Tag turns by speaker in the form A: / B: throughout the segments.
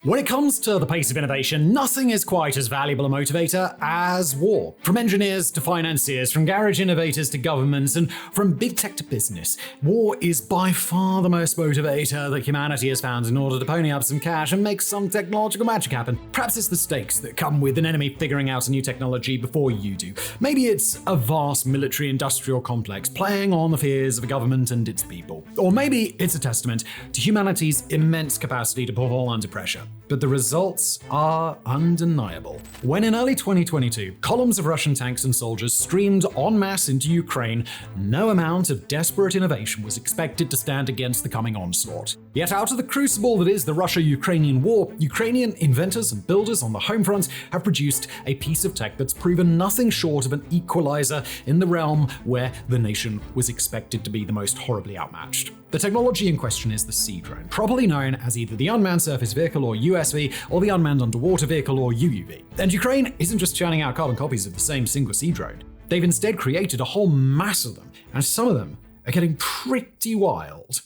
A: When it comes to the pace of innovation, nothing is quite as valuable a motivator as war. From engineers to financiers, from garage innovators to governments, and from big tech to business, war is by far the most motivator that humanity has found in order to pony up some cash and make some technological magic happen. Perhaps it's the stakes that come with an enemy figuring out a new technology before you do. Maybe it's a vast military-industrial complex playing on the fears of a government and its people. Or maybe it's a testament to humanity's immense capacity to perform under pressure. But the results are undeniable. When in early 2022, columns of Russian tanks and soldiers streamed en masse into Ukraine, no amount of desperate innovation was expected to stand against the coming onslaught. Yet out of the crucible that is the Russia-Ukrainian war, Ukrainian inventors and builders on the home front have produced a piece of tech that's proven nothing short of an equalizer in the realm where the nation was expected to be the most horribly outmatched. The technology in question is the Sea Drone, properly known as either the unmanned surface vehicle or USV, or the unmanned underwater vehicle or UUV. And Ukraine isn't just churning out carbon copies of the same single Sea Drone. They've instead created a whole mass of them, and some of them are getting pretty wild.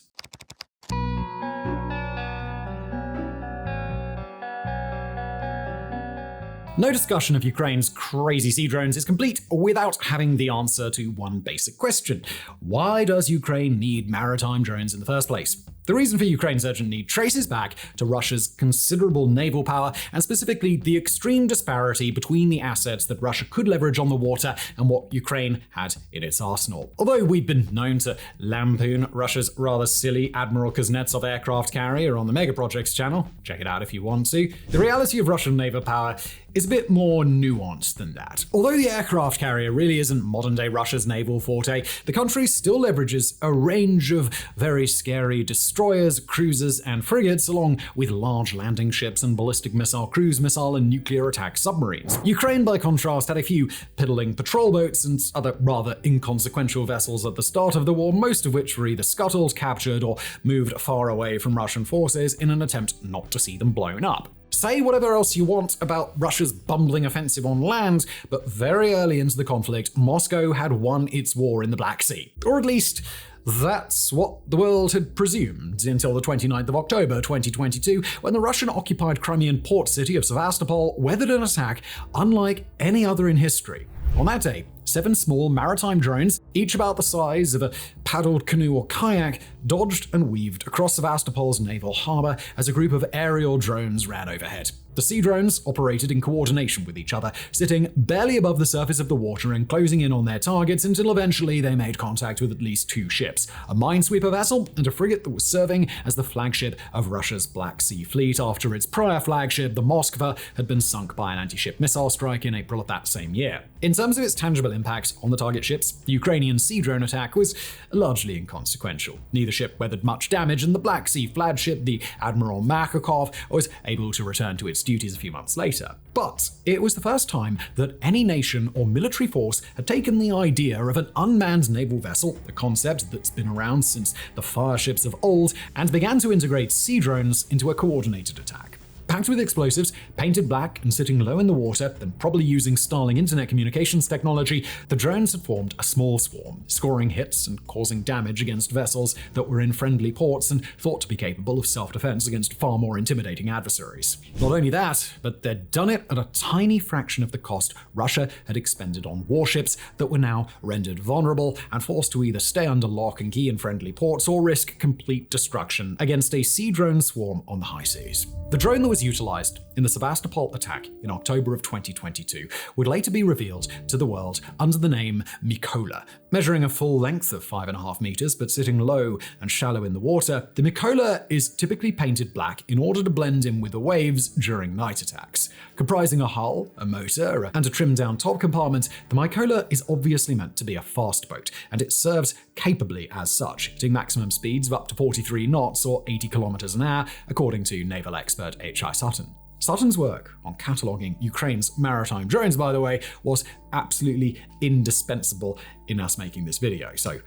A: No discussion of Ukraine's crazy sea drones is complete without having the answer to one basic question. Why does Ukraine need maritime drones in the first place? The reason for Ukraine's urgent need traces back to Russia's considerable naval power, and specifically the extreme disparity between the assets that Russia could leverage on the water and what Ukraine had in its arsenal. Although we've been known to lampoon Russia's rather silly Admiral Kuznetsov aircraft carrier on the Mega Projects channel, check it out if you want to, the reality of Russian naval power is a bit more nuanced than that. Although the aircraft carrier really isn't modern-day Russia's naval forte, the country still leverages a range of very scary destroyers, cruisers, and frigates, along with large landing ships and ballistic missile, cruise missile, and nuclear attack submarines. Ukraine, by contrast, had a few piddling patrol boats and other rather inconsequential vessels at the start of the war, most of which were either scuttled, captured, or moved far away from Russian forces in an attempt not to see them blown up. Say whatever else you want about Russia's bumbling offensive on land, but very early into the conflict, Moscow had won its war in the Black Sea. Or at least, that's what the world had presumed until the 29th of October 2022, when the Russian-occupied Crimean port city of Sevastopol weathered an attack unlike any other in history. On that day, 7 small maritime drones, each about the size of a paddled canoe or kayak, dodged and weaved across Sevastopol's naval harbor as a group of aerial drones ran overhead. The Sea Drones operated in coordination with each other, sitting barely above the surface of the water and closing in on their targets until eventually they made contact with at least 2 ships, a minesweeper vessel and a frigate that was serving as the flagship of Russia's Black Sea Fleet after its prior flagship, the Moskva, had been sunk by an anti-ship missile strike in April of that same year. In terms of its tangible impact on the target ships, the Ukrainian Sea Drone attack was largely inconsequential. Neither ship weathered much damage, and the Black Sea flagship, the Admiral Magura, was able to return to its duties a few months later. But it was the first time that any nation or military force had taken the idea of an unmanned naval vessel, a concept that's been around since the fireships of old, and began to integrate sea drones into a coordinated attack. Packed with explosives, painted black, and sitting low in the water, then probably using Starlink internet communications technology, the drones had formed a small swarm, scoring hits and causing damage against vessels that were in friendly ports and thought to be capable of self-defense against far more intimidating adversaries. Not only that, but they'd done it at a tiny fraction of the cost Russia had expended on warships that were now rendered vulnerable and forced to either stay under lock and key in friendly ports or risk complete destruction against a sea drone swarm on the high seas. The drone that was utilized in the Sevastopol attack in October of 2022 would later be revealed to the world under the name Mykola. Measuring a full length of 5.5 meters but sitting low and shallow in the water, the Mykola is typically painted black in order to blend in with the waves during night attacks. Comprising a hull, a motor, and a trimmed-down top compartment, the Mykola is obviously meant to be a fast boat, and it serves capably as such, hitting maximum speeds of up to 43 knots or 80 kilometers an hour, according to naval expert H.I. Sutton. Sutton's work on cataloguing Ukraine's maritime drones, by the way, was absolutely indispensable in us making this video, so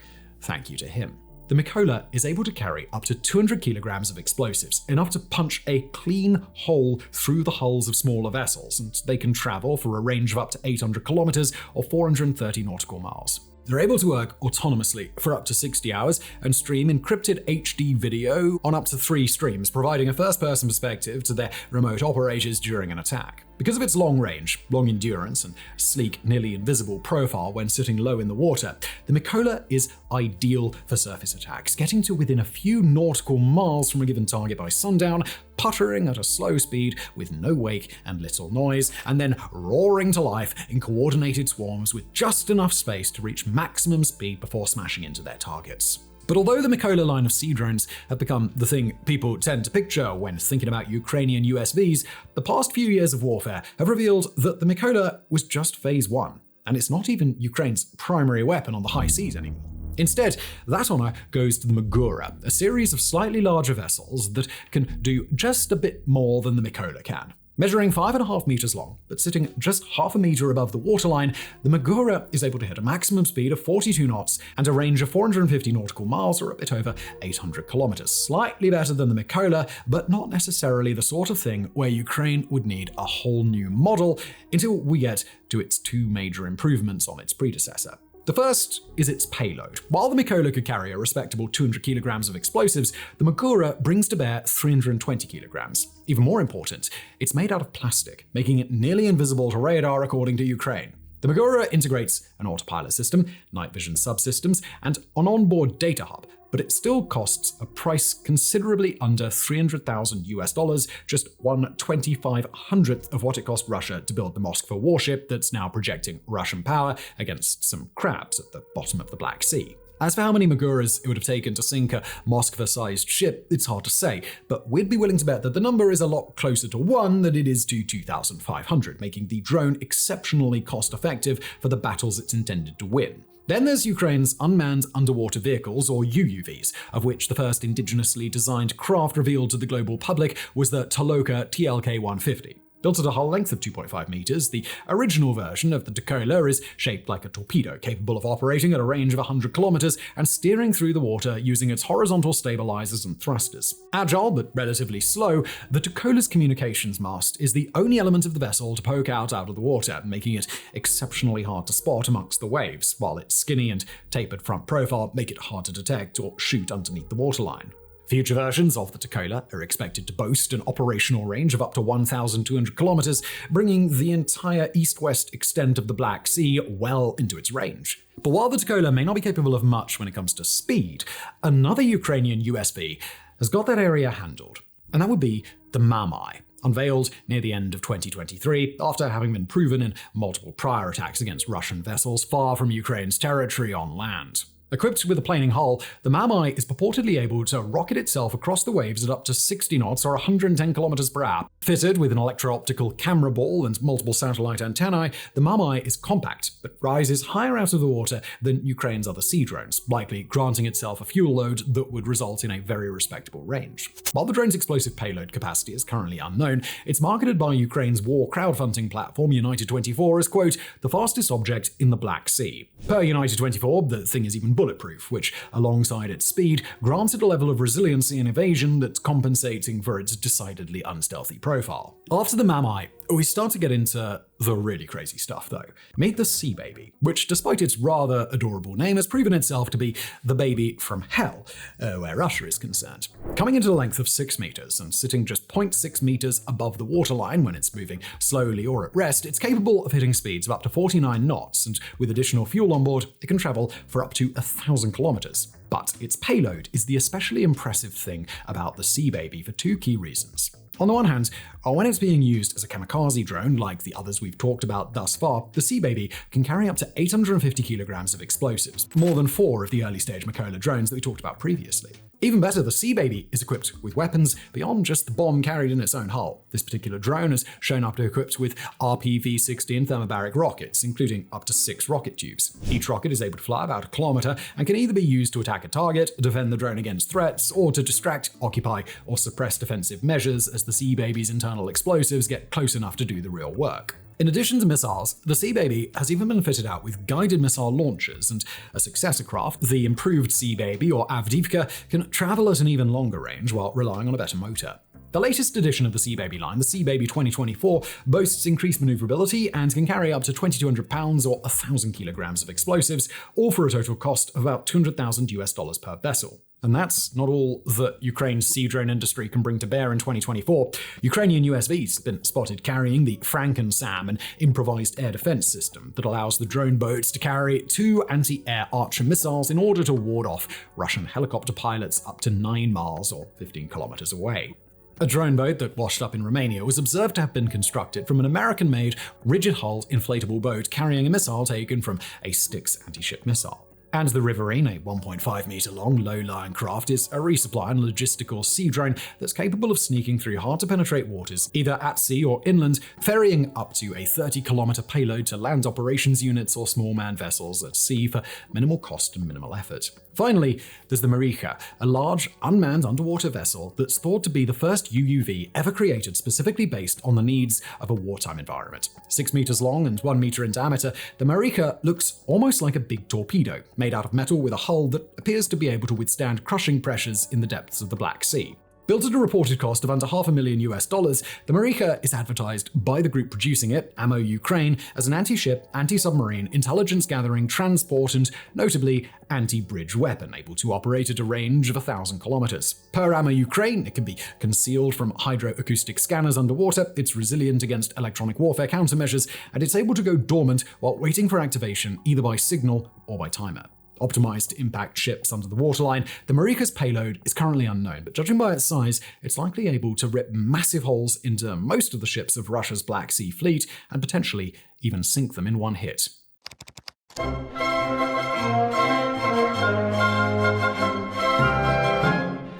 A: thank you to him. The Mykola is able to carry up to 200 kilograms of explosives, enough to punch a clean hole through the hulls of smaller vessels, and they can travel for a range of up to 800 kilometers or 430 nautical miles. They're able to work autonomously for up to 60 hours and stream encrypted HD video on up to 3 streams, providing a first-person perspective to their remote operators during an attack. Because of its long range, long endurance, and sleek, nearly invisible profile when sitting low in the water, the Mykola is ideal for surface attacks, getting to within a few nautical miles from a given target by sundown, puttering at a slow speed with no wake and little noise, and then roaring to life in coordinated swarms with just enough space to reach maximum speed before smashing into their targets. But although the Mykola line of sea drones have become the thing people tend to picture when thinking about Ukrainian USVs, the past few years of warfare have revealed that the Mykola was just phase 1, and it's not even Ukraine's primary weapon on the high seas anymore. Instead, that honor goes to the Magura, a series of slightly larger vessels that can do just a bit more than the Mykola can. Measuring 5.5 meters long, but sitting just half a meter above the waterline, the Magura is able to hit a maximum speed of 42 knots and a range of 450 nautical miles, or a bit over 800 kilometers. Slightly better than the Mykola, but not necessarily the sort of thing where Ukraine would need a whole new model until we get to its 2 major improvements on its predecessor. The first is its payload. While the Mykola could carry a respectable 200 kilograms of explosives, the Magura brings to bear 320 kilograms. Even more important, it's made out of plastic, making it nearly invisible to radar according to Ukraine. The Magura integrates an autopilot system, night vision subsystems, and an onboard data hub, but it still costs a price considerably under $300,000, just 1/2500th of what it cost Russia to build the Moskva warship that's now projecting Russian power against some crabs at the bottom of the Black Sea. As for how many Maguras it would have taken to sink a Moskva-sized ship, it's hard to say, but we'd be willing to bet that the number is a lot closer to 1 than it is to 2,500, making the drone exceptionally cost-effective for the battles it's intended to win. Then there's Ukraine's unmanned underwater vehicles, or UUVs, of which the first indigenously designed craft revealed to the global public was the Toloka TLK-150. Built at a hull length of 2.5 meters, the original version of the Mykola is shaped like a torpedo, capable of operating at a range of 100 kilometers and steering through the water using its horizontal stabilizers and thrusters. Agile but relatively slow, the Mykola's communications mast is the only element of the vessel to poke out of the water, making it exceptionally hard to spot amongst the waves, while its skinny and tapered front profile make it hard to detect or shoot underneath the waterline. Future versions of the Mykola are expected to boast an operational range of up to 1,200 kilometers, bringing the entire east-west extent of the Black Sea well into its range. But while the Mykola may not be capable of much when it comes to speed, another Ukrainian USV has got that area handled, and that would be the Mamai, unveiled near the end of 2023 after having been proven in multiple prior attacks against Russian vessels far from Ukraine's territory on land. Equipped with a planing hull, the Mamai is purportedly able to rocket itself across the waves at up to 60 knots or 110 kilometers per hour. Fitted with an electro-optical camera ball and multiple satellite antennae, the Mamai is compact but rises higher out of the water than Ukraine's other sea drones, likely granting itself a fuel load that would result in a very respectable range. While the drone's explosive payload capacity is currently unknown, it's marketed by Ukraine's war crowdfunding platform United24 as, quote, the fastest object in the Black Sea. Per United24, the thing is even bulletproof, which, alongside its speed, grants it a level of resiliency and evasion that's compensating for its decidedly unstealthy profile. After the Mamai, we start to get into the really crazy stuff, though. Meet the Sea Baby, which, despite its rather adorable name, has proven itself to be the baby from hell, where Russia is concerned. Coming into a length of 6 meters and sitting just 0.6 meters above the waterline when it's moving slowly or at rest, it's capable of hitting speeds of up to 49 knots, and with additional fuel on board, it can travel for up to 1,000 kilometers. But its payload is the especially impressive thing about the Sea Baby for 2 key reasons. On the one hand, when it's being used as a kamikaze drone like the others we've talked about thus far, the Sea Baby can carry up to 850 kilograms of explosives, more than 4 of the early-stage Mykola drones that we talked about previously. Even better, the Sea Baby is equipped with weapons beyond just the bomb carried in its own hull. This particular drone has shown up to be equipped with RPV-60 and thermobaric rockets, including up to 6 rocket tubes. Each rocket is able to fly about a kilometer and can either be used to attack a target, defend the drone against threats, or to distract, occupy, or suppress defensive measures as the Sea Baby's internal explosives get close enough to do the real work. In addition to missiles, the Sea Baby has even been fitted out with guided missile launchers, and a successor craft, the improved Sea Baby or Avdiivka, can travel at an even longer range while relying on a better motor. The latest edition of the Seababy line, the Seababy 2024, boasts increased maneuverability and can carry up to 2,200 pounds or 1,000 kilograms of explosives, all for a total cost of about $200,000 per vessel. And that's not all that Ukraine's sea drone industry can bring to bear in 2024. Ukrainian USVs have been spotted carrying the Franken-SAM, an improvised air defense system that allows the drone boats to carry 2 anti-air Archer missiles in order to ward off Russian helicopter pilots up to 9 miles or 15 kilometers away. A drone boat that washed up in Romania was observed to have been constructed from an American-made, rigid-hulled inflatable boat carrying a missile taken from a Styx anti-ship missile. And the Riverine, a 1.5-meter-long, low-lying craft, is a resupply and logistical sea drone that's capable of sneaking through hard-to-penetrate waters, either at sea or inland, ferrying up to a 30-kilometer payload to land operations units or small manned vessels at sea for minimal cost and minimal effort. Finally, there's the Mykola, a large, unmanned underwater vessel that's thought to be the first UUV ever created specifically based on the needs of a wartime environment. 6 meters long and 1 meter in diameter, the Mykola looks almost like a big torpedo, made out of metal with a hull that appears to be able to withstand crushing pressures in the depths of the Black Sea. Built at a reported cost of under $500,000, the Mykola is advertised by the group producing it, Ammo Ukraine, as an anti-ship, anti-submarine, intelligence-gathering, transport, and notably anti-bridge weapon, able to operate at a range of 1,000 kilometers. Per Ammo Ukraine, it can be concealed from hydroacoustic scanners underwater, it's resilient against electronic warfare countermeasures, and it's able to go dormant while waiting for activation either by signal or by timer. Optimized to impact ships under the waterline, the Mykola's payload is currently unknown, but judging by its size, it's likely able to rip massive holes into most of the ships of Russia's Black Sea fleet and potentially even sink them in one hit.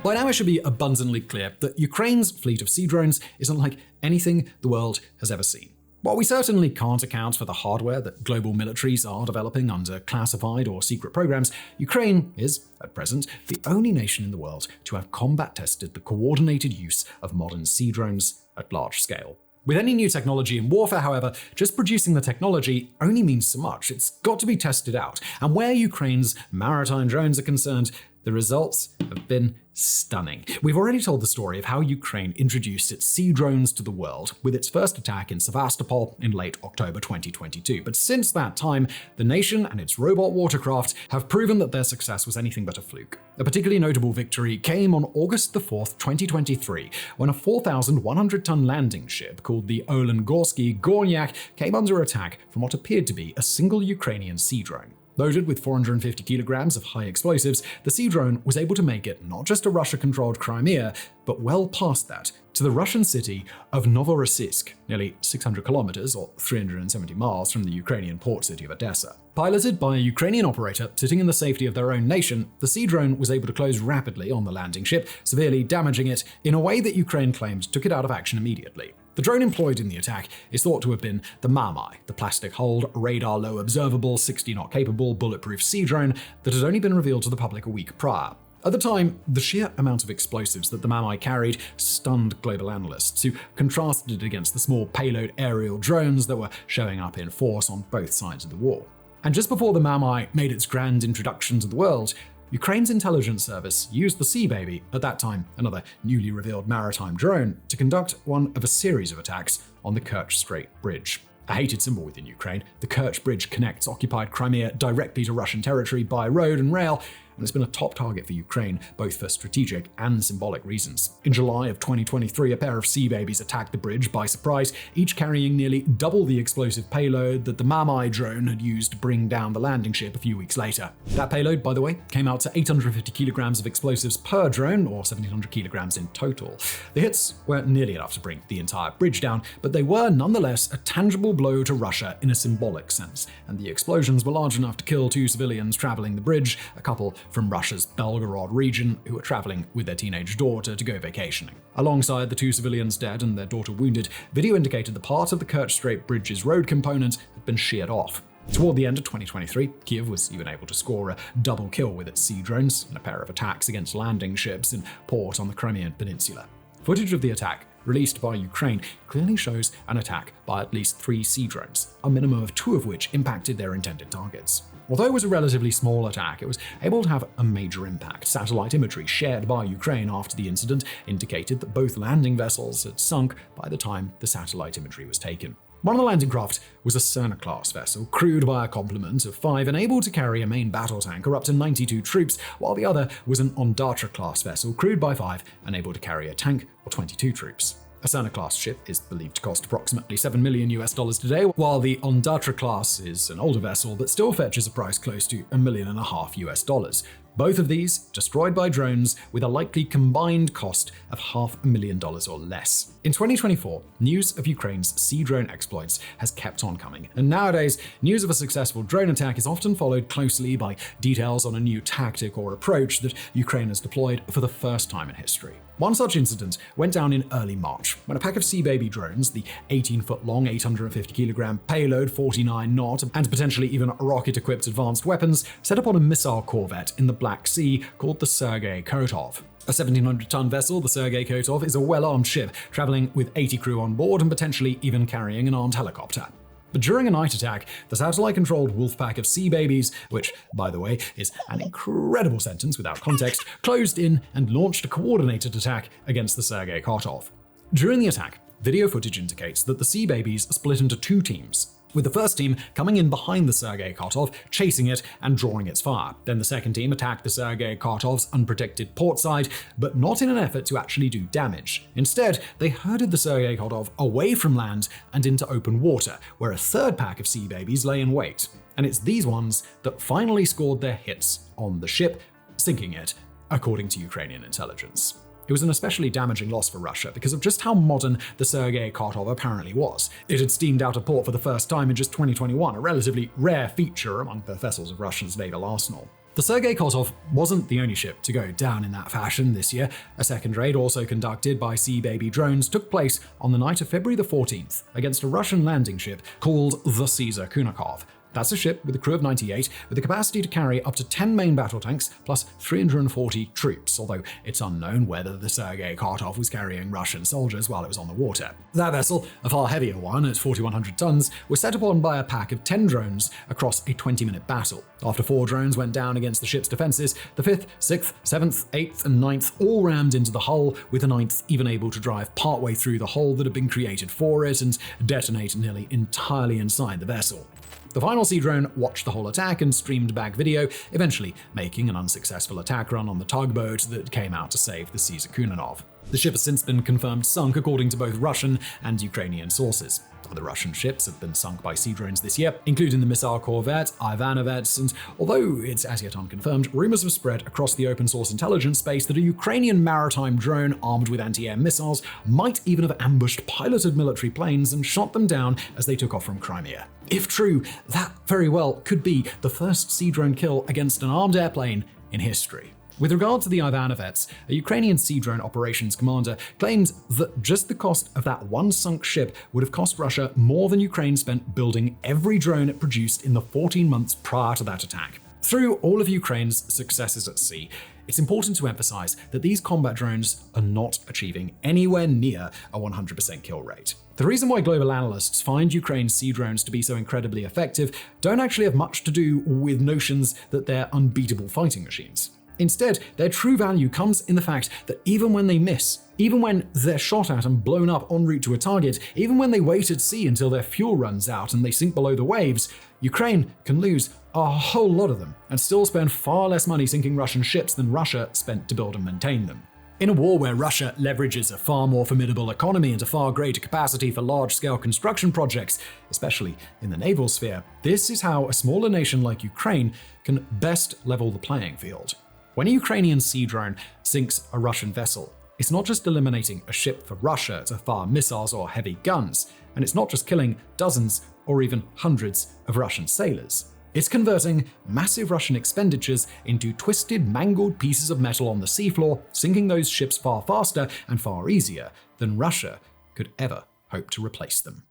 A: By now it should be abundantly clear that Ukraine's fleet of sea drones isn't like anything the world has ever seen. While we certainly can't account for the hardware that global militaries are developing under classified or secret programs, Ukraine is, at present, the only nation in the world to have combat-tested the coordinated use of modern sea drones at large scale. With any new technology in warfare, however, just producing the technology only means so much. It's got to be tested out. And where Ukraine's maritime drones are concerned, the results have been stunning. We've already told the story of how Ukraine introduced its sea drones to the world with its first attack in Sevastopol in late October 2022. But since that time, the nation and its robot watercraft have proven that their success was anything but a fluke. A particularly notable victory came on August 4th, 2023, when a 4,100-ton landing ship called the Olengorsky Gornyak came under attack from what appeared to be a single Ukrainian sea drone. Loaded with 450 kilograms of high explosives, the sea drone was able to make it not just to Russia-controlled Crimea, but well past that, to the Russian city of Novorossiysk, nearly 600 kilometers or 370 miles from the Ukrainian port city of Odessa. Piloted by a Ukrainian operator sitting in the safety of their own nation, the sea drone was able to close rapidly on the landing ship, severely damaging it in a way that Ukraine claimed took it out of action immediately. The drone employed in the attack is thought to have been the Mamai, the plastic-hulled, radar-low observable, 60-knot capable, bulletproof sea drone that had only been revealed to the public a week prior. At the time, the sheer amount of explosives that the Mamai carried stunned global analysts, who contrasted it against the small payload aerial drones that were showing up in force on both sides of the war. And just before the Mamai made its grand introduction to the world, Ukraine's intelligence service used the Seababy, at that time another newly revealed maritime drone, to conduct one of a series of attacks on the Kerch Strait Bridge. A hated symbol within Ukraine, the Kerch Bridge connects occupied Crimea directly to Russian territory by road and rail, and it's been a top target for Ukraine, both for strategic and symbolic reasons. In July of 2023, a pair of Seababies attacked the bridge by surprise, each carrying nearly double the explosive payload that the Mamai drone had used to bring down the landing ship a few weeks later. That payload, by the way, came out to 850 kilograms of explosives per drone, or 1,700 kilograms in total. The hits weren't nearly enough to bring the entire bridge down, but they were nonetheless a tangible blow to Russia in a symbolic sense, and the explosions were large enough to kill 2 civilians traveling the bridge, a couple from Russia's Belgorod region who were traveling with their teenage daughter to go vacationing. Alongside the 2 civilians dead and their daughter wounded, video indicated the part of the Kerch Strait Bridge's road component had been sheared off. Toward the end of 2023, Kiev was even able to score a double kill with its sea drones and a pair of attacks against landing ships in port on the Crimean Peninsula. Footage of the attack released by Ukraine clearly shows an attack by at least 3 sea drones, a minimum of 2 of which impacted their intended targets. Although it was a relatively small attack, it was able to have a major impact. Satellite imagery shared by Ukraine after the incident indicated that both landing vessels had sunk by the time the satellite imagery was taken. One of the landing craft was a Cerner-class vessel, crewed by a complement of 5 and able to carry a main battle tanker up to 92 troops, while the other was an Ondatra-class vessel, crewed by 5 and able to carry a tank or 22 troops. A Cerner-class ship is believed to cost approximately $7 million today, while the Ondatra-class is an older vessel but still fetches a price close to $1.5 million. Both of these destroyed by drones with a likely combined cost of $500,000 or less. In 2024, news of Ukraine's sea drone exploits has kept on coming, and nowadays, news of a successful drone attack is often followed closely by details on a new tactic or approach that Ukraine has deployed for the first time in history. One such incident went down in early March, when a pack of Sea Baby drones, the 18-foot-long, 850-kilogram payload, 49-knot, and potentially even rocket-equipped advanced weapons, set up on a missile corvette in the Black Sea called the Sergei Kotov. A 1,700-ton vessel, the Sergei Kotov is a well-armed ship, traveling with 80 crew on board and potentially even carrying an armed helicopter. But during a night attack, the satellite-controlled wolf pack of Sea Babies, which, by the way, is an incredible sentence without context, closed in and launched a coordinated attack against the Sergei Kotov. During the attack, video footage indicates that the Sea Babies split into 2 teams, with the first team coming in behind the Sergei Kotov, chasing it and drawing its fire. Then the second team attacked the Sergei Kotov's unprotected port side, but not in an effort to actually do damage. Instead, they herded the Sergei Kotov away from land and into open water, where a third pack of Sea Babies lay in wait. And it's these ones that finally scored their hits on the ship, sinking it, according to Ukrainian intelligence. It was an especially damaging loss for Russia because of just how modern the Sergei Kotov apparently was. It had steamed out of port for the first time in just 2021, a relatively rare feature among the vessels of Russia's naval arsenal. The Sergei Kotov wasn't the only ship to go down in that fashion this year. A second raid, also conducted by Sea Baby drones, took place on the night of February the 14th against a Russian landing ship called the Caesar Kunakov. That's a ship with a crew of 98 with the capacity to carry up to 10 main battle tanks plus 340 troops, although it's unknown whether the Sergei Kotov was carrying Russian soldiers while it was on the water. That vessel, a far heavier one at 4,100 tons, was set upon by a pack of 10 drones across a 20-minute battle. After 4 drones went down against the ship's defenses, the 5th, 6th, 7th, 8th, and 9th all rammed into the hull, with the 9th even able to drive partway through the hole that had been created for it and detonate nearly entirely inside the vessel. The final Sea drone watched the whole attack and streamed back video, eventually making an unsuccessful attack run on the tugboat that came out to save the Caesar Kunanov. The ship has since been confirmed sunk according to both Russian and Ukrainian sources. Other Russian ships have been sunk by sea drones this year, including the missile corvette Ivanovets, and although it's as yet unconfirmed, rumors have spread across the open source intelligence space that a Ukrainian maritime drone armed with anti-air missiles might even have ambushed piloted military planes and shot them down as they took off from Crimea. If true, that very well could be the first sea drone kill against an armed airplane in history. With regard to the Ivanovets, a Ukrainian sea drone operations commander claimed that just the cost of that one sunk ship would have cost Russia more than Ukraine spent building every drone it produced in the 14 months prior to that attack. Through all of Ukraine's successes at sea, it's important to emphasize that these combat drones are not achieving anywhere near a 100% kill rate. The reason why global analysts find Ukraine's sea drones to be so incredibly effective don't actually have much to do with notions that they're unbeatable fighting machines. Instead, their true value comes in the fact that even when they miss, even when they're shot at and blown up en route to a target, even when they wait at sea until their fuel runs out and they sink below the waves, Ukraine can lose a whole lot of them and still spend far less money sinking Russian ships than Russia spent to build and maintain them. In a war where Russia leverages a far more formidable economy and a far greater capacity for large-scale construction projects, especially in the naval sphere, this is how a smaller nation like Ukraine can best level the playing field. When a Ukrainian sea drone sinks a Russian vessel, it's not just eliminating a ship for Russia to fire missiles or heavy guns, and it's not just killing dozens or even hundreds of Russian sailors. It's converting massive Russian expenditures into twisted, mangled pieces of metal on the seafloor, sinking those ships far faster and far easier than Russia could ever hope to replace them.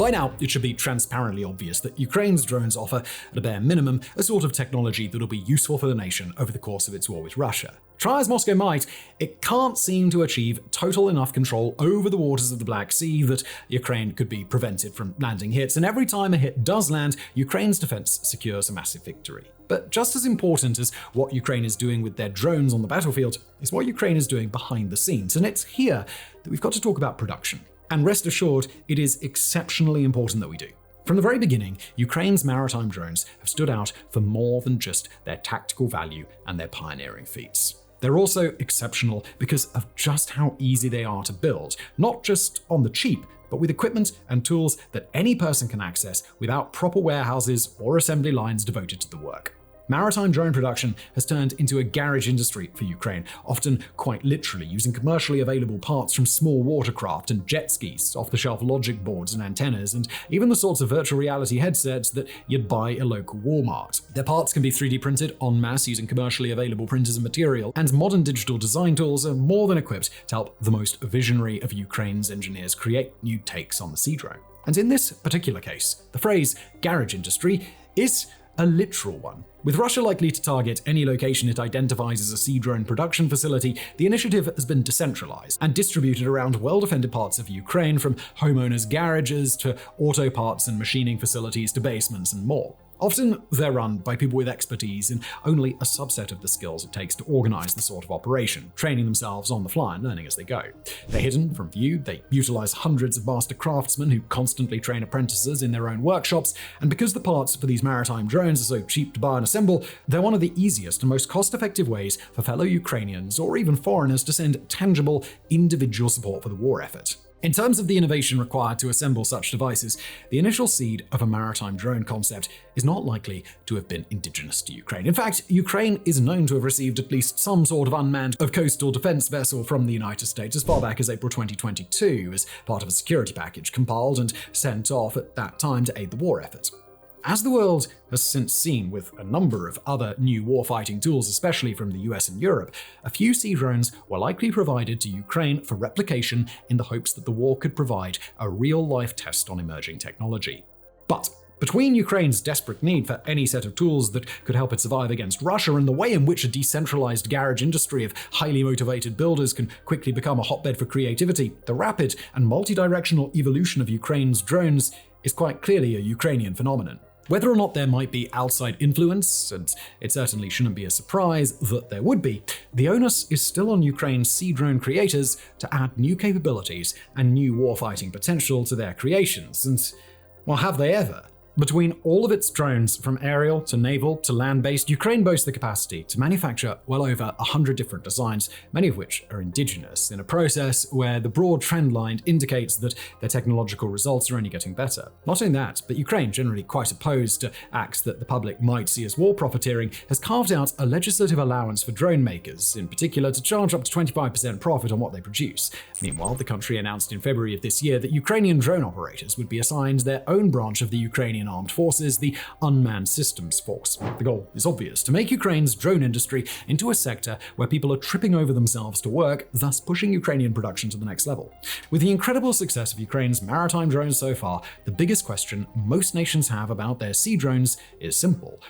A: By now, it should be transparently obvious that Ukraine's drones offer, at a bare minimum, a sort of technology that will be useful for the nation over the course of its war with Russia. Try as Moscow might, it can't seem to achieve total enough control over the waters of the Black Sea that Ukraine could be prevented from landing hits, and every time a hit does land, Ukraine's defense secures a massive victory. But just as important as what Ukraine is doing with their drones on the battlefield is what Ukraine is doing behind the scenes, and it's here that we've got to talk about production. And rest assured, it is exceptionally important that we do. From the very beginning, Ukraine's maritime drones have stood out for more than just their tactical value and their pioneering feats. They're also exceptional because of just how easy they are to build, not just on the cheap, but with equipment and tools that any person can access without proper warehouses or assembly lines devoted to the work. Maritime drone production has turned into a garage industry for Ukraine, often quite literally using commercially available parts from small watercraft and jet skis, off-the-shelf logic boards and antennas, and even the sorts of virtual reality headsets that you'd buy at a local Walmart. Their parts can be 3D printed en masse using commercially available printers and material, and modern digital design tools are more than equipped to help the most visionary of Ukraine's engineers create new takes on the sea drone. And in this particular case, the phrase garage industry is a literal one. With Russia likely to target any location it identifies as a sea drone production facility, the initiative has been decentralized and distributed around well-defended parts of Ukraine, from homeowners' garages to auto parts and machining facilities to basements and more. Often, they're run by people with expertise in only a subset of the skills it takes to organize the sort of operation, training themselves on the fly and learning as they go. They're hidden from view, they utilize hundreds of master craftsmen who constantly train apprentices in their own workshops, and because the parts for these maritime drones are so cheap to buy and assemble, they're one of the easiest and most cost-effective ways for fellow Ukrainians or even foreigners to send tangible, individual support for the war effort. In terms of the innovation required to assemble such devices, the initial seed of a maritime drone concept is not likely to have been indigenous to Ukraine. In fact, Ukraine is known to have received at least some sort of unmanned coastal defense vessel from the United States as far back as April 2022 as part of a security package compiled and sent off at that time to aid the war effort. As the world has since seen with a number of other new warfighting tools, especially from the US and Europe, a few sea drones were likely provided to Ukraine for replication in the hopes that the war could provide a real-life test on emerging technology. But between Ukraine's desperate need for any set of tools that could help it survive against Russia and the way in which a decentralized garage industry of highly motivated builders can quickly become a hotbed for creativity, the rapid and multi-directional evolution of Ukraine's drones is quite clearly a Ukrainian phenomenon. Whether or not there might be outside influence, and it certainly shouldn't be a surprise that there would be, the onus is still on Ukraine's sea drone creators to add new capabilities and new warfighting potential to their creations, and, well, have they ever? Between all of its drones, from aerial to naval to land-based, Ukraine boasts the capacity to manufacture well over 100 different designs, many of which are indigenous, in a process where the broad trend line indicates that their technological results are only getting better. Not only that, but Ukraine, generally quite opposed to acts that the public might see as war profiteering, has carved out a legislative allowance for drone makers, in particular to charge up to 25% profit on what they produce. Meanwhile, the country announced in February of this year that Ukrainian drone operators would be assigned their own branch of the Ukrainian Armed Forces, the Unmanned Systems Force. The goal is obvious: to make Ukraine's drone industry into a sector where people are tripping over themselves to work, thus pushing Ukrainian production to the next level. With the incredible success of Ukraine's maritime drones so far, the biggest question most nations have about their sea drones is simple: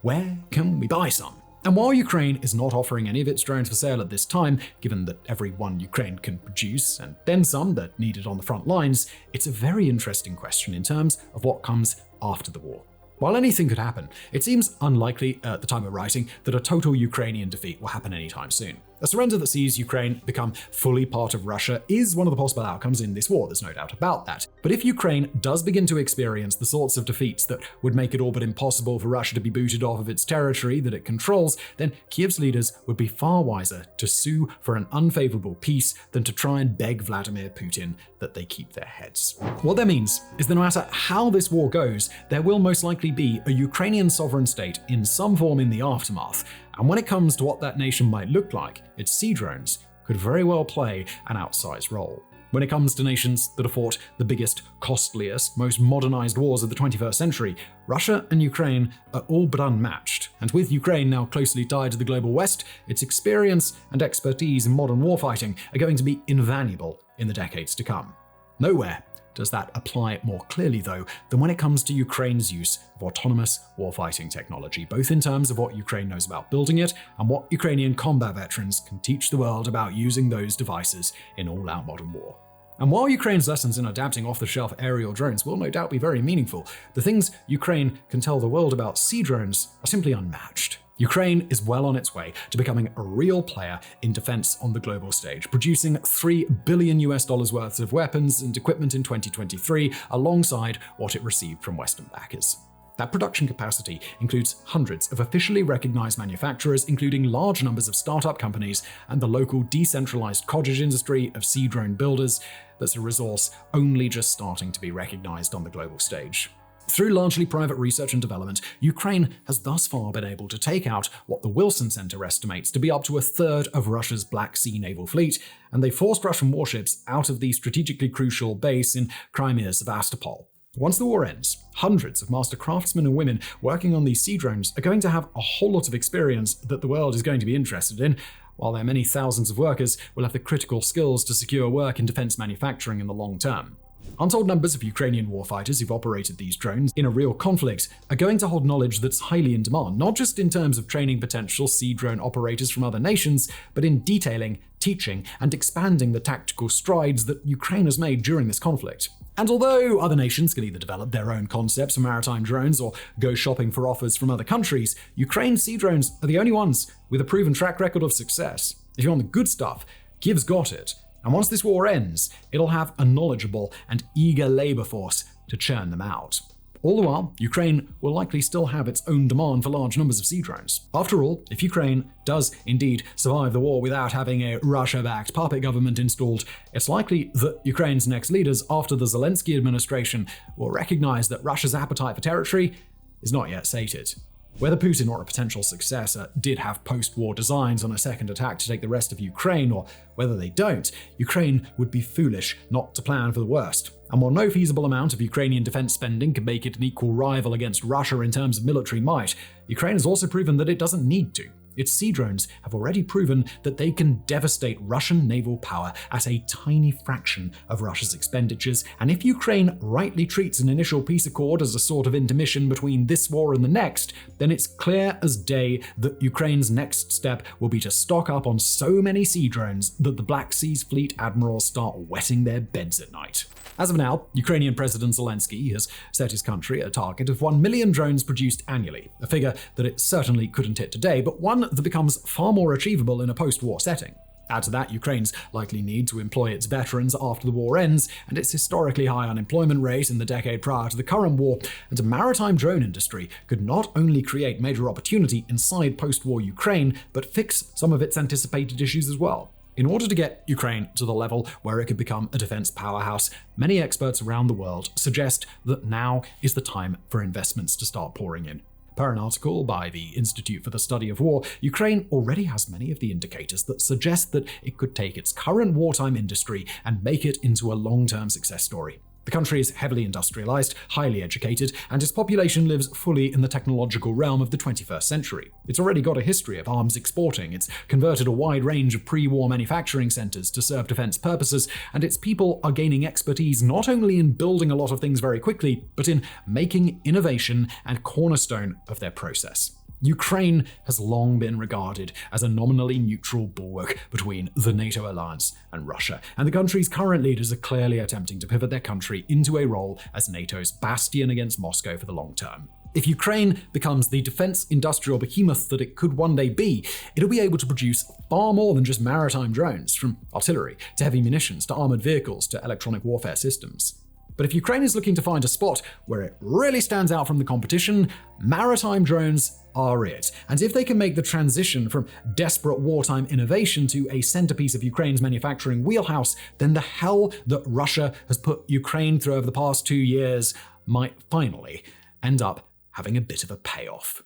A: where can we buy some? And while Ukraine is not offering any of its drones for sale at this time, given that every one Ukraine can produce, and then some that needed on the front lines, it's a very interesting question in terms of what comes after the war. While anything could happen, it seems unlikely at the time of writing that a total Ukrainian defeat will happen anytime soon. A surrender that sees Ukraine become fully part of Russia is one of the possible outcomes in this war, there's no doubt about that. But if Ukraine does begin to experience the sorts of defeats that would make it all but impossible for Russia to be booted off of its territory that it controls, then Kiev's leaders would be far wiser to sue for an unfavorable peace than to try and beg Vladimir Putin that they keep their heads. What that means is that no matter how this war goes, there will most likely be a Ukrainian sovereign state in some form in the aftermath. And when it comes to what that nation might look like, its sea drones could very well play an outsized role. When it comes to nations that have fought the biggest, costliest, most modernized wars of the 21st century, Russia and Ukraine are all but unmatched. And with Ukraine now closely tied to the global West, its experience and expertise in modern warfighting are going to be invaluable in the decades to come. Nowhere does that apply more clearly, though, than when it comes to Ukraine's use of autonomous warfighting technology, both in terms of what Ukraine knows about building it and what Ukrainian combat veterans can teach the world about using those devices in all-out modern war. And while Ukraine's lessons in adapting off-the-shelf aerial drones will no doubt be very meaningful, the things Ukraine can tell the world about sea drones are simply unmatched. Ukraine is well on its way to becoming a real player in defense on the global stage, producing $3 billion worth of weapons and equipment in 2023, alongside what it received from Western backers. That production capacity includes hundreds of officially recognized manufacturers, including large numbers of startup companies and the local decentralized cottage industry of sea drone builders. That's a resource only just starting to be recognized on the global stage. Through largely private research and development, Ukraine has thus far been able to take out what the Wilson Center estimates to be up to a third of Russia's Black Sea naval fleet, and they forced Russian warships out of the strategically crucial base in Crimea's Sevastopol. Once the war ends, hundreds of master craftsmen and women working on these sea drones are going to have a whole lot of experience that the world is going to be interested in, while their many thousands of workers will have the critical skills to secure work in defense manufacturing in the long term. Untold numbers of Ukrainian warfighters who've operated these drones in a real conflict are going to hold knowledge that's highly in demand, not just in terms of training potential sea drone operators from other nations, but in detailing, teaching, and expanding the tactical strides that Ukraine has made during this conflict. And although other nations can either develop their own concepts for maritime drones or go shopping for offers from other countries, Ukraine's sea drones are the only ones with a proven track record of success. If you want the good stuff, Kiev's got it. And once this war ends, it'll have a knowledgeable and eager labor force to churn them out. All the while, Ukraine will likely still have its own demand for large numbers of sea drones. After all, if Ukraine does indeed survive the war without having a Russia-backed puppet government installed, it's likely that Ukraine's next leaders after the Zelensky administration will recognize that Russia's appetite for territory is not yet sated. Whether Putin or a potential successor did have post-war designs on a second attack to take the rest of Ukraine, or whether they don't, Ukraine would be foolish not to plan for the worst. And while no feasible amount of Ukrainian defense spending can make it an equal rival against Russia in terms of military might, Ukraine has also proven that it doesn't need to. Its sea drones have already proven that they can devastate Russian naval power at a tiny fraction of Russia's expenditures, and if Ukraine rightly treats an initial peace accord as a sort of intermission between this war and the next, then it's clear as day that Ukraine's next step will be to stock up on so many sea drones that the Black Sea's fleet admirals start wetting their beds at night. As of now, Ukrainian President Zelensky has set his country a target of 1 million drones produced annually, a figure that it certainly couldn't hit today, but one that becomes far more achievable in a post-war setting. Add to that Ukraine's likely need to employ its veterans after the war ends, and its historically high unemployment rate in the decade prior to the current war, and a maritime drone industry could not only create major opportunity inside post-war Ukraine, but fix some of its anticipated issues as well. In order to get Ukraine to the level where it could become a defense powerhouse, many experts around the world suggest that now is the time for investments to start pouring in. Per an article by the Institute for the Study of War, Ukraine already has many of the indicators that suggest that it could take its current wartime industry and make it into a long-term success story. The country is heavily industrialized, highly educated, and its population lives fully in the technological realm of the 21st century. It's already got a history of arms exporting, it's converted a wide range of pre-war manufacturing centers to serve defense purposes, and its people are gaining expertise not only in building a lot of things very quickly, but in making innovation a cornerstone of their process. Ukraine has long been regarded as a nominally neutral bulwark between the NATO alliance and Russia, and the country's current leaders are clearly attempting to pivot their country into a role as NATO's bastion against Moscow for the long term. If Ukraine becomes the defense industrial behemoth that it could one day be, it'll be able to produce far more than just maritime drones, from artillery to heavy munitions to armored vehicles to electronic warfare systems. But if Ukraine is looking to find a spot where it really stands out from the competition, maritime drones are it. And if they can make the transition from desperate wartime innovation to a centerpiece of Ukraine's manufacturing wheelhouse, then the hell that Russia has put Ukraine through over the past 2 years might finally end up having a bit of a payoff.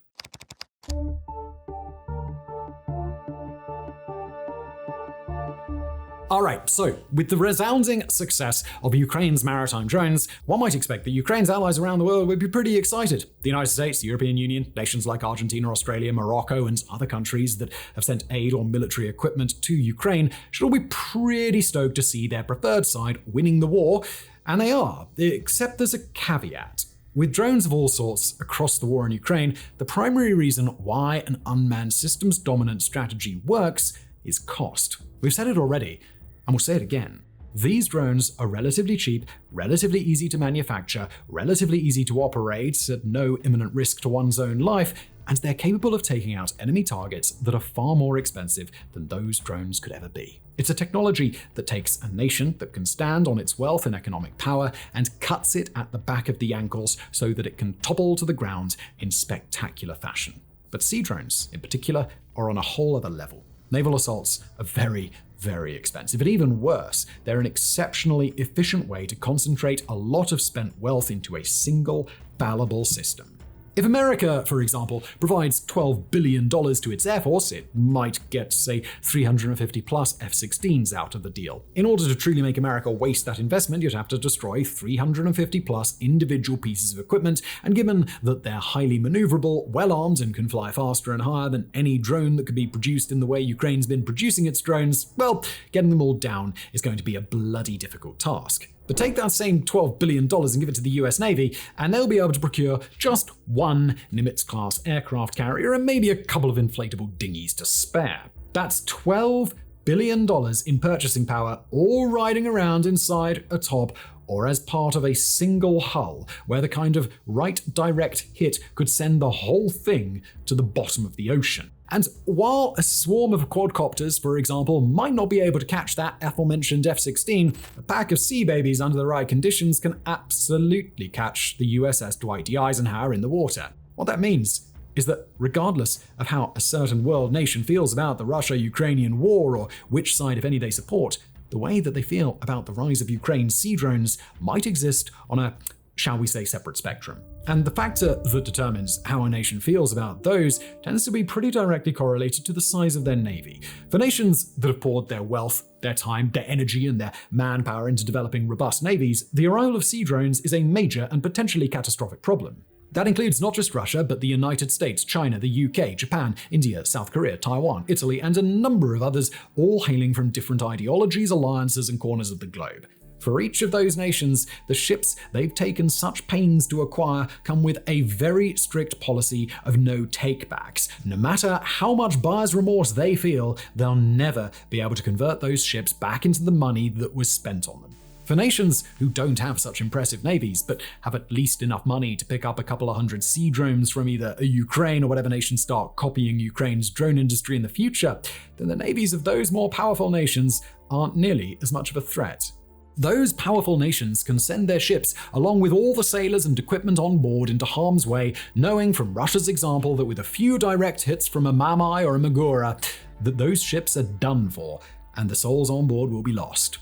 A: Alright, so with the resounding success of Ukraine's maritime drones, one might expect that Ukraine's allies around the world would be pretty excited. The United States, the European Union, nations like Argentina, Australia, Morocco, and other countries that have sent aid or military equipment to Ukraine should all be pretty stoked to see their preferred side winning the war. And they are, except there's a caveat. With drones of all sorts across the war in Ukraine, the primary reason why an unmanned systems dominant strategy works is cost. We've said it already, and we'll say it again. These drones are relatively cheap, relatively easy to manufacture, relatively easy to operate at no imminent risk to one's own life, and they're capable of taking out enemy targets that are far more expensive than those drones could ever be. It's a technology that takes a nation that can stand on its wealth and economic power and cuts it at the back of the ankles so that it can topple to the ground in spectacular fashion. But sea drones, in particular, are on a whole other level. Naval assaults are very, very expensive. And even worse, they're an exceptionally efficient way to concentrate a lot of spent wealth into a single, fallible system. If America, for example, provides $12 billion to its Air Force, it might get, say, 350 plus F-16s out of the deal. In order to truly make America waste that investment, you'd have to destroy 350 plus individual pieces of equipment, and given that they're highly maneuverable, well-armed, and can fly faster and higher than any drone that could be produced in the way Ukraine's been producing its drones, well, getting them all down is going to be a bloody difficult task. But take that same $12 billion and give it to the US Navy, and they'll be able to procure just one Nimitz-class aircraft carrier and maybe a couple of inflatable dinghies to spare. That's $12 billion in purchasing power, all riding around inside a top or as part of a single hull, where the kind of right direct hit could send the whole thing to the bottom of the ocean. And while a swarm of quadcopters, for example, might not be able to catch that aforementioned F-16, a pack of sea babies under the right conditions can absolutely catch the USS Dwight D. Eisenhower in the water. What that means is that regardless of how a certain world nation feels about the Russia-Ukrainian war or which side, if any, they support, the way that they feel about the rise of Ukraine's sea drones might exist on a, shall we say, separate spectrum. And the factor that determines how a nation feels about those tends to be pretty directly correlated to the size of their navy. For nations that have poured their wealth, their time, their energy, and their manpower into developing robust navies, the arrival of sea drones is a major and potentially catastrophic problem. That includes not just Russia, but the United States, China, the UK, Japan, India, South Korea, Taiwan, Italy, and a number of others, all hailing from different ideologies, alliances, and corners of the globe. For each of those nations, the ships they've taken such pains to acquire come with a very strict policy of no takebacks. No matter how much buyer's remorse they feel, they'll never be able to convert those ships back into the money that was spent on them. For nations who don't have such impressive navies, but have at least enough money to pick up a couple of hundred sea drones from either Ukraine or whatever nation start copying Ukraine's drone industry in the future, then the navies of those more powerful nations aren't nearly as much of a threat. Those powerful nations can send their ships, along with all the sailors and equipment on board, into harm's way, knowing from Russia's example that with a few direct hits from a Mamai or a Magura, that those ships are done for, and the souls on board will be lost.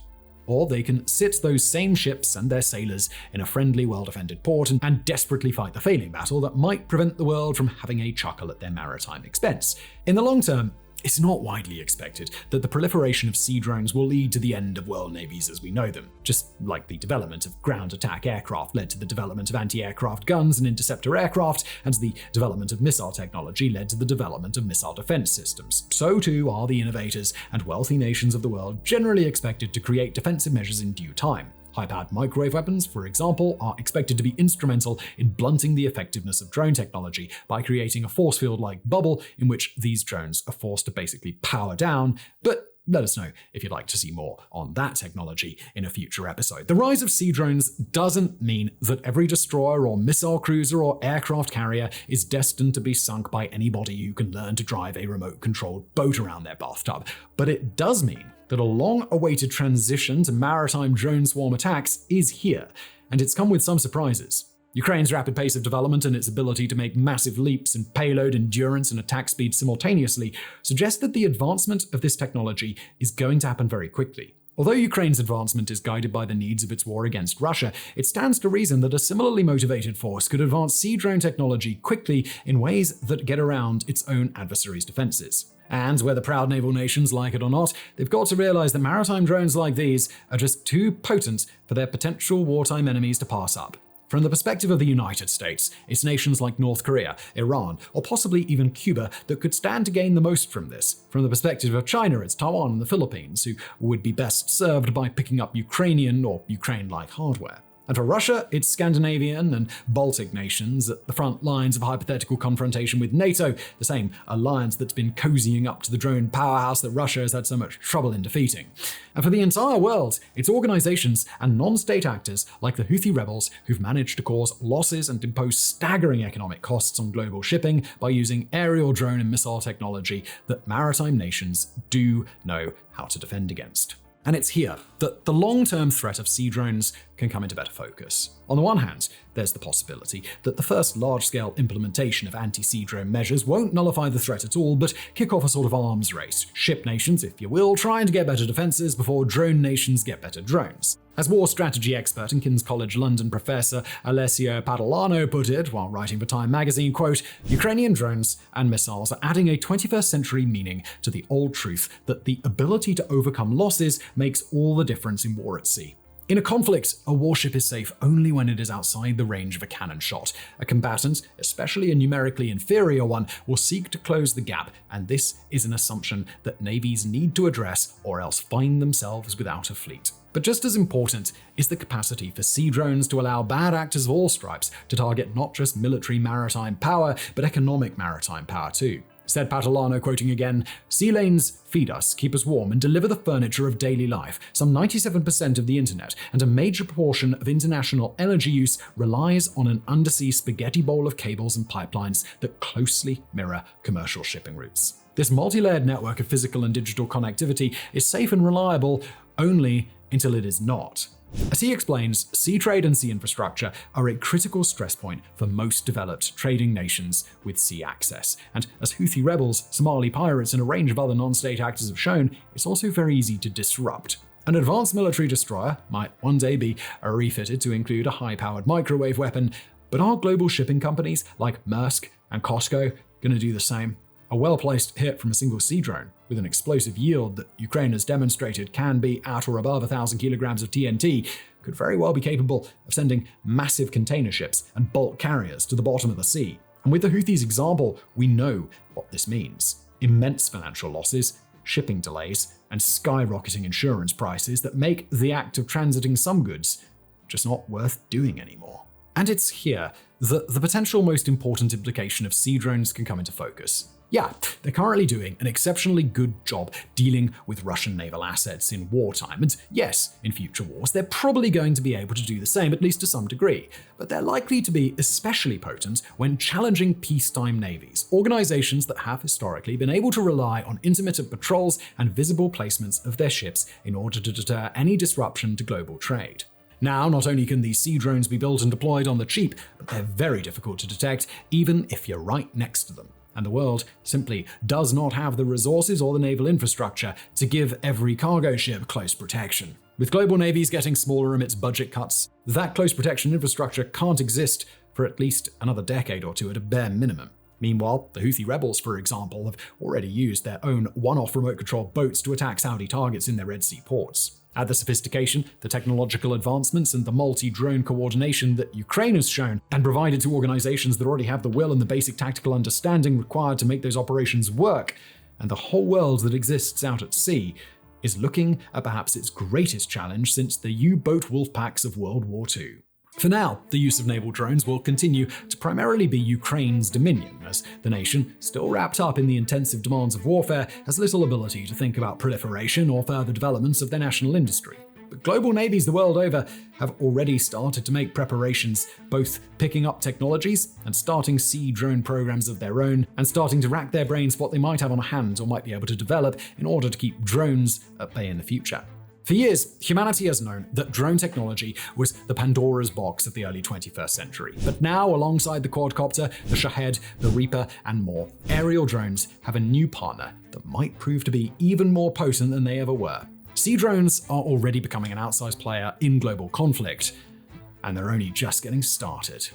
A: Or they can sit those same ships and their sailors in a friendly, well-defended port and desperately fight the failing battle that might prevent the world from having a chuckle at their maritime expense. In the long term, it's not widely expected that the proliferation of sea drones will lead to the end of world navies as we know them, just like the development of ground attack aircraft led to the development of anti-aircraft guns and interceptor aircraft, and the development of missile technology led to the development of missile defense systems. So too are the innovators and wealthy nations of the world generally expected to create defensive measures in due time. High-powered microwave weapons, for example, are expected to be instrumental in blunting the effectiveness of drone technology by creating a force field-like bubble in which these drones are forced to basically power down, but let us know if you'd like to see more on that technology in a future episode. The rise of sea drones doesn't mean that every destroyer or missile cruiser or aircraft carrier is destined to be sunk by anybody who can learn to drive a remote-controlled boat around their bathtub, but it does mean that a long-awaited transition to maritime drone swarm attacks is here, and it's come with some surprises. Ukraine's rapid pace of development and its ability to make massive leaps in payload, endurance, and attack speed simultaneously suggest that the advancement of this technology is going to happen very quickly. Although Ukraine's advancement is guided by the needs of its war against Russia, it stands to reason that a similarly motivated force could advance sea drone technology quickly in ways that get around its own adversaries' defenses. And whether proud naval nations like it or not, they've got to realize that maritime drones like these are just too potent for their potential wartime enemies to pass up. From the perspective of the United States, it's nations like North Korea, Iran, or possibly even Cuba that could stand to gain the most from this. From the perspective of China, it's Taiwan and the Philippines, who would be best served by picking up Ukrainian or Ukraine-like hardware. And for Russia, it's Scandinavian and Baltic nations at the front lines of a hypothetical confrontation with NATO, the same alliance that's been cozying up to the drone powerhouse that Russia has had so much trouble in defeating. And for the entire world, it's organizations and non-state actors like the Houthi rebels who've managed to cause losses and impose staggering economic costs on global shipping by using aerial drone and missile technology that maritime nations do know how to defend against. And it's here that the long-term threat of sea drones can come into better focus. On the one hand, there's the possibility that the first large-scale implementation of anti-sea drone measures won't nullify the threat at all, but kick off a sort of arms race. Ship nations, if you will, trying to get better defenses before drone nations get better drones. As war strategy expert and King's College London professor Alessio Padolano put it while writing for Time magazine, quote, "Ukrainian drones and missiles are adding a 21st century meaning to the old truth that the ability to overcome losses makes all the difference in war at sea. In a conflict, a warship is safe only when it is outside the range of a cannon shot. A combatant, especially a numerically inferior one, will seek to close the gap, and this is an assumption that navies need to address or else find themselves without a fleet." But just as important is the capacity for sea drones to allow bad actors of all stripes to target not just military maritime power, but economic maritime power too. Said Patolano, quoting again, "Sea lanes feed us, keep us warm, and deliver the furniture of daily life. Some 97% of the internet and a major proportion of international energy use relies on an undersea spaghetti bowl of cables and pipelines that closely mirror commercial shipping routes. This multi-layered network of physical and digital connectivity is safe and reliable only until it is not." As he explains, sea trade and sea infrastructure are a critical stress point for most developed trading nations with sea access. And as Houthi rebels, Somali pirates, and a range of other non-state actors have shown, it's also very easy to disrupt. An advanced military destroyer might one day be refitted to include a high-powered microwave weapon, but are global shipping companies like Maersk and Costco going to do the same? A well-placed hit from a single sea drone, with an explosive yield that Ukraine has demonstrated can be at or above 1,000 kilograms of TNT, could very well be capable of sending massive container ships and bulk carriers to the bottom of the sea. And with the Houthis' example, we know what this means. Immense financial losses, shipping delays, and skyrocketing insurance prices that make the act of transiting some goods just not worth doing anymore. And it's here that the potential most important implication of sea drones can come into focus. Yeah, they're currently doing an exceptionally good job dealing with Russian naval assets in wartime, and yes, in future wars, they're probably going to be able to do the same, at least to some degree. But they're likely to be especially potent when challenging peacetime navies, organizations that have historically been able to rely on intermittent patrols and visible placements of their ships in order to deter any disruption to global trade. Now, not only can these sea drones be built and deployed on the cheap, but they're very difficult to detect, even if you're right next to them. And the world simply does not have the resources or the naval infrastructure to give every cargo ship close protection. With global navies getting smaller amidst budget cuts, that close protection infrastructure can't exist for at least another decade or two at a bare minimum. Meanwhile, the Houthi rebels, for example, have already used their own one-off remote-controlled boats to attack Saudi targets in their Red Sea ports. Add the sophistication, the technological advancements, and the multi-drone coordination that Ukraine has shown and provided to organizations that already have the will and the basic tactical understanding required to make those operations work, and the whole world that exists out at sea is looking at perhaps its greatest challenge since the U-boat wolf packs of World War II. For now, the use of naval drones will continue to primarily be Ukraine's dominion, as the nation, still wrapped up in the intensive demands of warfare, has little ability to think about proliferation or further developments of their national industry. But global navies the world over have already started to make preparations, both picking up technologies and starting sea drone programs of their own, and starting to rack their brains what they might have on hand or might be able to develop in order to keep drones at bay in the future. For years, humanity has known that drone technology was the Pandora's box of the early 21st century. But now, alongside the quadcopter, the Shahed, the Reaper, and more, aerial drones have a new partner that might prove to be even more potent than they ever were. Sea drones are already becoming an outsized player in global conflict, and they're only just getting started.